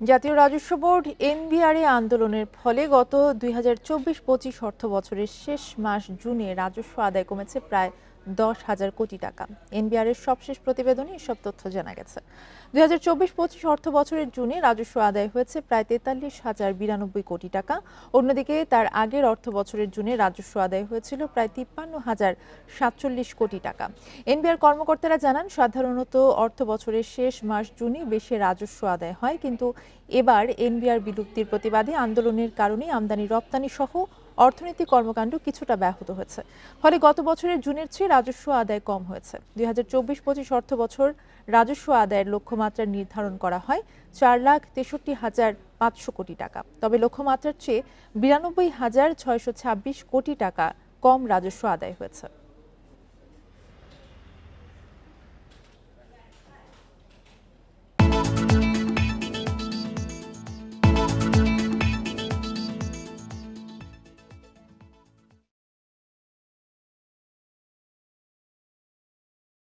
জাতীয় রাজস্ব board NBR আন্দোলনের ফলে গত 2024-25 অর্থ বছরের শেষ মাস জুনে রাজস্ব আদায় কমেছে প্রায় 10,000 কোটি টাকা। এনবিআর এর সবশেষ প্রতিবেদনে এসব তথ্য জানা গেছে। 2024-25 অর্থ বছরের জুনে রাজস্ব আদায় হয়েছে প্রায় 43,092 কোটি টাকা। অন্যদিকে তার আগের অর্থ বছরের জুনে রাজস্ব আদায় হয়েছিল প্রায় 53,047 কোটি টাকা। এনবিআর কর্মকর্তারা জানান, সাধারণত অর্থ বছরের শেষ মাস জুনে বেশি রাজস্ব আদায় হয়, কিন্তু এবার এনবিআর বিলুপ্তির প্রতিবাদে আন্দোলনের কারণে আমদানি রপ্তানি সহ অর্থনৈতিক কর্মকাণ্ড কিছুটা ব্যাহত হয়েছে। ফলে গত বছরের জুনের চেয়ে রাজস্ব আদায় কম হয়েছে। 2024-25 অর্থ বছর রাজস্ব আদায়ের লক্ষ্যমাত্রা নির্ধারণ করা হয় 4,63,500 কোটি টাকা। তবে লক্ষ্যমাত্রার চেয়ে 92,626 কোটি টাকা কম রাজস্ব আদায় হয়েছে।